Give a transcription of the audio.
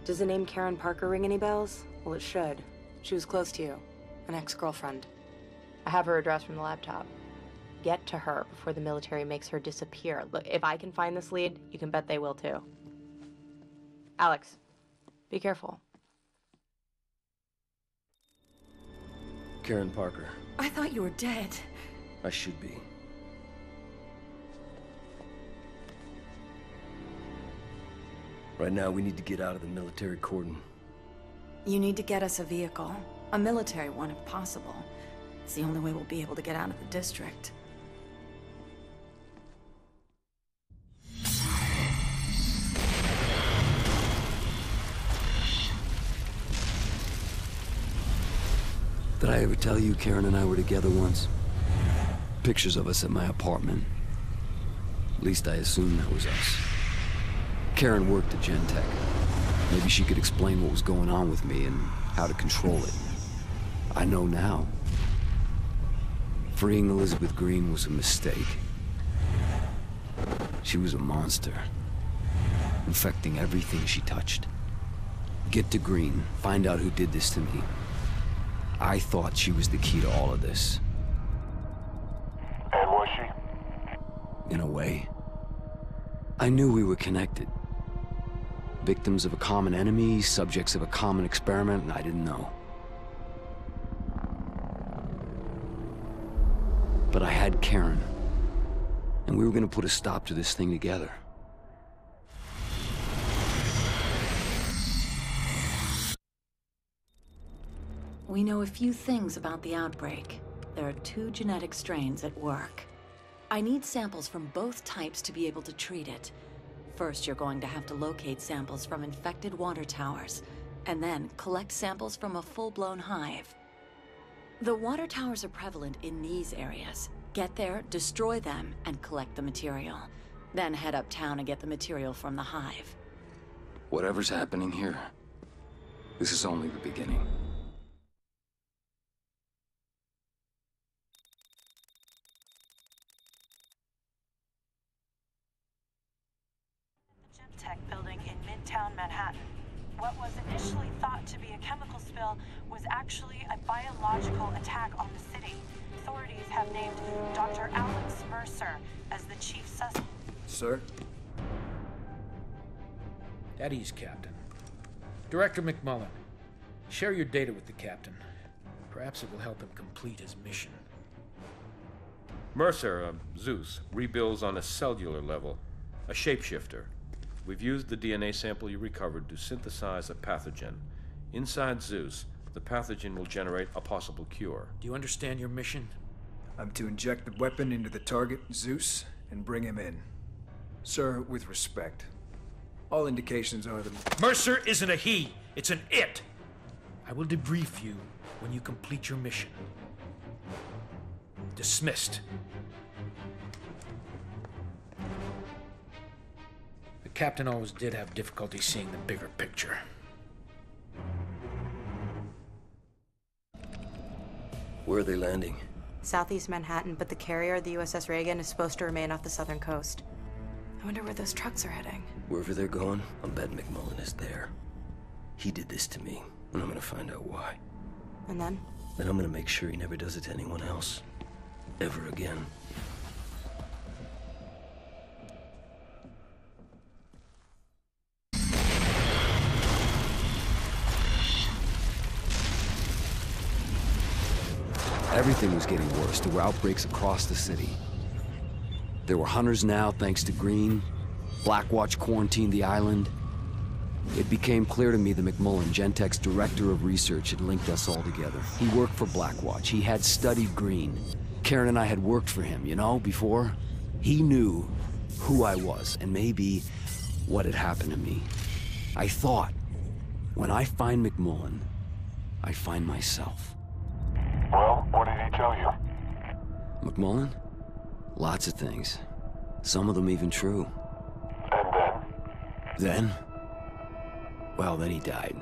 Does the name Karen Parker ring any bells? Well, it should. She was close to you. An ex-girlfriend. I have her address from the laptop. Get to her before the military makes her disappear. Look, if I can find this lead, you can bet they will too. Alex, be careful. Karen Parker. I thought you were dead. I should be. Right now, we need to get out of the military cordon. You need to get us a vehicle. A military one, if possible. It's the only way we'll be able to get out of the district. Did I ever tell you Karen and I were together once? Pictures of us at my apartment. At least I assumed that was us. Karen worked at Gentech. Maybe she could explain what was going on with me and how to control it. I know now. Freeing Elizabeth Green was a mistake. She was a monster, infecting everything she touched. Get to Green, find out who did this to me. I thought she was the key to all of this. And was she? In a way. I knew we were connected. Victims of a common enemy, subjects of a common experiment, and I didn't know. But I had Karen, and we were gonna put a stop to this thing together. We know a few things about the outbreak. There are 2 genetic strains at work. I need samples from both types to be able to treat it. First, you're going to have to locate samples from infected water towers, and then collect samples from a full-blown hive. The water towers are prevalent in these areas. Get there, destroy them, and collect the material. Then head uptown and get the material from the hive. Whatever's happening here, this is only the beginning. Tech building in Midtown Manhattan. What was initially thought to be a chemical spill was actually a biological attack on the city. Authorities have named Dr. Alex Mercer as the chief suspect. Sir? At ease, Captain. Director McMullen, share your data with the Captain. Perhaps it will help him complete his mission. Mercer, Zeus, rebuilds on a cellular level. A shapeshifter. We've used the DNA sample you recovered to synthesize a pathogen. Inside Zeus, the pathogen will generate a possible cure. Do you understand your mission? I'm to inject the weapon into the target, Zeus, and bring him in. Sir, with respect, all indications are that... Mercer isn't a he, it's an it! I will debrief you when you complete your mission. Dismissed. The Captain always did have difficulty seeing the bigger picture. Where are they landing? Southeast Manhattan, but the carrier, the USS Reagan, is supposed to remain off the southern coast. I wonder where those trucks are heading. Wherever they're going, I'm betting McMullen is there. He did this to me, and I'm gonna find out why. And then? Then I'm gonna make sure he never does it to anyone else. Ever again. Everything was getting worse. There were outbreaks across the city. There were hunters now, thanks to Green. Blackwatch quarantined the island. It became clear to me that McMullen, Gentech's director of research, had linked us all together. He worked for Blackwatch. He had studied Green. Karen and I had worked for him, you know, before. He knew who I was, and maybe what had happened to me. I thought, when I find McMullen, I find myself. Well, what did he tell you? McMullen? Lots of things. Some of them even true. And then? Then? Well, then he died.